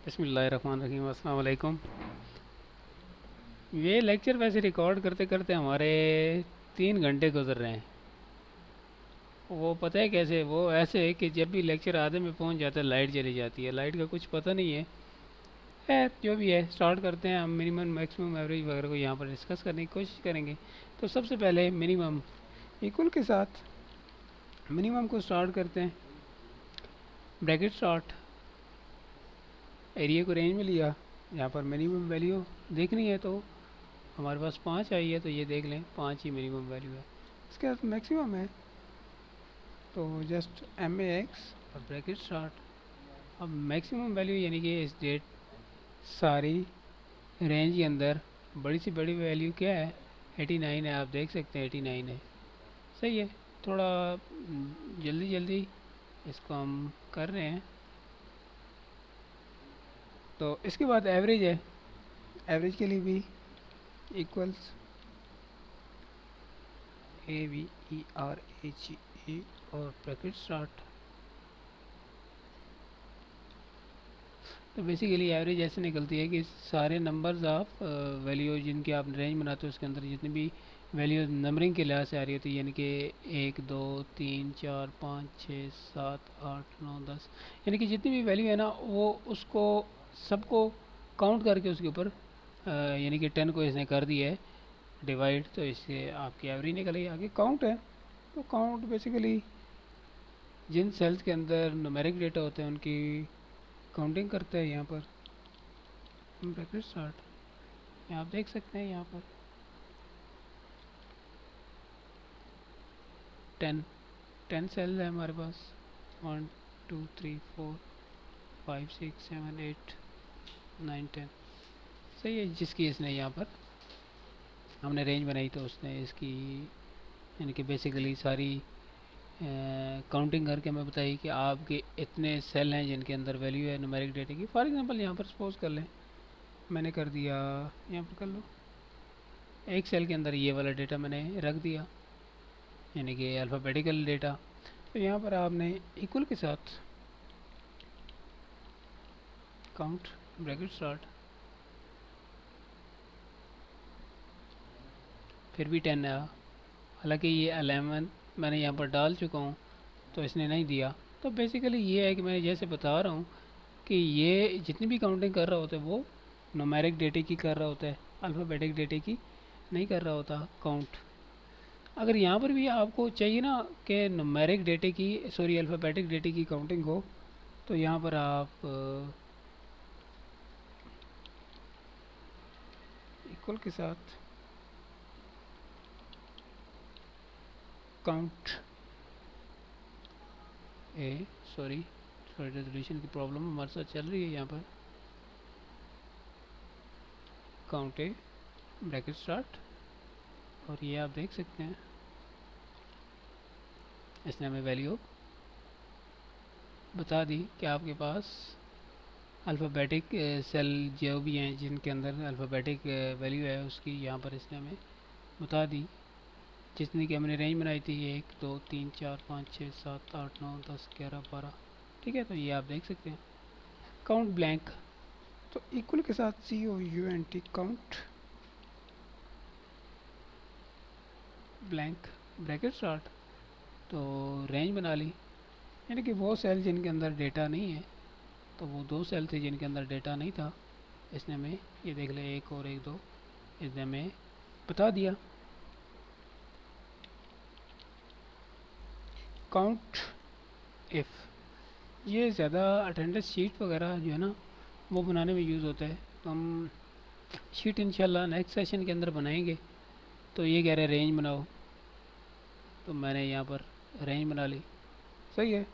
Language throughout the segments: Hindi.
बिस्मिल्लाहिर्रहमानिर्रहीम। अस्सलाम वालेकुम। ये लेक्चर वैसे रिकॉर्ड करते करते हमारे 3 घंटे गुजर रहे हैं। वो पता है कैसे? वो ऐसे है कि जब भी लेक्चर आधे में पहुंच जाता है लाइट चली जाती है। लाइट का कुछ पता नहीं है। खैर जो भी है स्टार्ट करते हैं। हम मिनिमम मैक्सिमम एवरेज वगैरह को यहाँ पर डिस्कस करने की कोशिश करेंगे। तो सबसे पहले मिनिमम इक्वल के साथ मिनिमम को स्टार्ट करते हैं। ब्रैकेट स्टार्ट, एरिया को रेंज में लिया। यहाँ पर मिनिमम वैल्यू देखनी है तो हमारे पास 5 आई है, तो ये देख लें 5 ही मिनिमम वैल्यू है। इसके बाद मैक्सिमम है तो जस्ट एम ए एक्स और ब्रैकेट स्टार्ट। अब मैक्सिमम वैल्यू यानी कि इस डेट सारी रेंज के अंदर बड़ी सी बड़ी वैल्यू क्या है? 89 है। आप देख सकते हैं 89 है। सही है। थोड़ा जल्दी जल्दी इसको हम कर रहे हैं। तो इसके बाद एवरेज है। एवरेज के लिए भी इक्वल्स AVERAGE और ब्रैकेट स्टार्ट। तो बेसिकली एवरेज ऐसे निकलती है कि सारे नंबर्स ऑफ वैल्यू जिनकी आप रेंज बनाते हो उसके अंदर जितनी भी वैल्यू नंबरिंग के लिहाज से आ रही होती है, यानी कि 1 2 3 4 5 6 7 8 9 10, यानी कि जितनी भी वैल्यू है ना वो उसको सबको काउंट करके उसके ऊपर यानी कि 10 को इसने कर दिया है डिवाइड, तो इससे आपकी एवरेज निकलेगी। आगे काउंट है। तो काउंट बेसिकली जिन सेल्स के अंदर न्यूमेरिक डेटा होते हैं उनकी काउंटिंग करता है। यहाँ पर ब्रैकेट स्टार्ट आप देख सकते हैं यहाँ पर 10 सेल्स है हमारे पास। 1 2 3 4 5 6 7 8 9 10। सही है। जिसकी इसने यहाँ पर हमने रेंज बनाई तो उसने इसकी यानी कि बेसिकली सारी काउंटिंग करके हमें बताई कि आपके इतने सेल हैं जिनके अंदर वैल्यू है न्यूमेरिक डेटा की। फॉर एग्जांपल यहाँ पर सपोज कर लें मैंने कर दिया, यहाँ पर कर लो, एक सेल के अंदर ये वाला डेटा मैंने रख दिया यानी कि अल्फ़ाबेटिकल डेटा। तो यहाँ पर आपने इक्वल के साथ काउंट ब्रैकेट स्टार्ट, फिर भी 10 आया। हालांकि ये 11 मैंने यहाँ पर डाल चुका हूँ तो इसने नहीं दिया। तो बेसिकली ये है कि मैं जैसे बता रहा हूँ कि ये जितनी भी काउंटिंग कर रहा होता है वो न्यूमेरिक डेटे की कर रहा होता है, अल्फ़ाबेटिक डेटे की नहीं कर रहा होता काउंट। अगर यहाँ पर भी आपको चाहिए ना कि न्यूमेरिक डेटे की सॉरी अल्फ़ाबेटिक डेटे की काउंटिंग हो तो यहाँ पर आप इक्वल के साथ काउंट ए सॉरी सॉरी रेजोल्यूशन की प्रॉब्लम हमारे साथ चल रही है। यहाँ पर काउंट ए ब्रैकेट स्टार्ट और ये आप देख सकते हैं इसने हमें वैल्यू बता दी कि आपके पास अल्फ़ाबेटिक सेल जो भी हैं जिनके अंदर अल्फ़ाबेटिक वैल्यू है उसकी यहाँ पर इसने हमें बता दी जितनी कि हमने रेंज बनाई थी 1 2 3 4 5 6 7 8 9 10 11 12। ठीक है। तो ये आप देख सकते हैं काउंट ब्लैंक। तो इक्वल के साथ COUNT count blank bracket start. तो रेंज बना ली यानी कि वो सेल जिनके अंदर डेटा नहीं है, तो वो दो सेल थे जिनके अंदर डेटा नहीं था इसने हमें ये देख ले 1 और 1 2 इसने हमें बता दिया। काउंट इफ़ ये ज़्यादा अटेंडेंस शीट वगैरह जो है ना वो बनाने में यूज़ होता है। तो हम शीट इंशाल्लाह नेक्स्ट सेशन के अंदर बनाएंगे। तो ये कह रहे हैं रेंज बनाओ, तो मैंने यहाँ पर रेंज बना ली। सही है।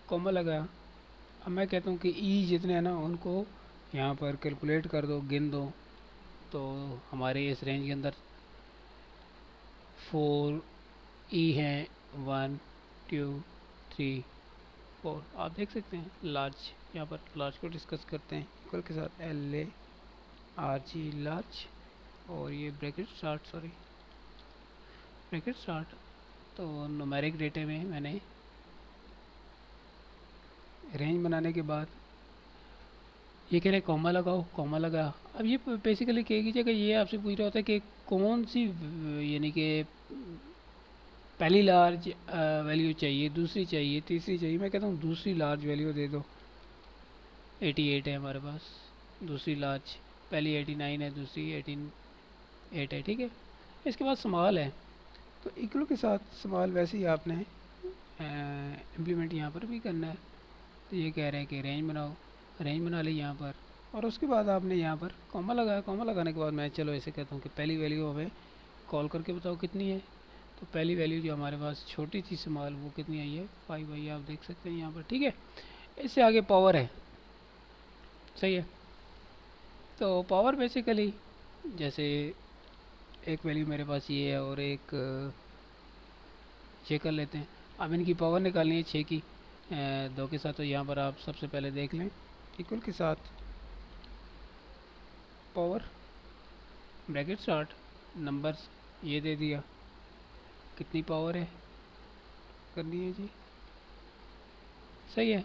कॉमा लगाया। अब मैं कहता हूँ कि ई जितने हैं ना उनको यहाँ पर कैलकुलेट कर दो, गिन दो। तो हमारे इस रेंज के अंदर 4 ई हैं, 1 2 3 4। आप देख सकते हैं लार्ज। यहाँ पर लार्ज को डिस्कस करते हैं इक्वल के साथ LARG लार्ज और ये bracket start sorry bracket start. तो न्यूमेरिक डेटे में मैंने रेंज बनाने के बाद ये कह रहे हैं कॉमा लगाओ, कॉमा लगा। अब ये बेसिकली क्या की जगह ये आपसे पूछ रहा होता है कि कौन सी यानी कि पहली लार्ज वैल्यू चाहिए, दूसरी चाहिए, तीसरी चाहिए। मैं कहता हूँ दूसरी लार्ज वैल्यू दे दो। 88 है हमारे पास दूसरी लार्ज, पहली 89 है, दूसरी 88 है, ठीक है। इसके बाद स्मॉल है, तो इक्वल के साथ स्मॉल वैसे ही आपने इम्प्लीमेंट यहाँ पर भी करना है। तो ये कह रहे हैं कि रेंज बनाओ, रेंज बना ली यहाँ पर, और उसके बाद आपने यहाँ पर कॉमा लगाया। कॉमा लगाने के बाद मैं चलो ऐसे कहता हूँ कि पहली वैल्यू हमें कॉल करके बताओ कितनी है। तो पहली वैल्यू जो हमारे पास छोटी थी स्मॉल, वो कितनी आई है 5 आई, आप देख सकते हैं यहाँ पर, ठीक है। इससे आगे पावर है, सही है। तो पावर बेसिकली जैसे एक वैल्यू मेरे पास ये है और एक चेक कर लेते हैं। अब इनकी पावर निकालनी है 6 की, 2 के साथ। तो यहाँ पर आप सबसे पहले देख लें इक्वल के साथ पावर ब्रैकेट स्टार्ट नंबर्स, ये दे दिया। कितनी पावर है करनी है जी, सही है।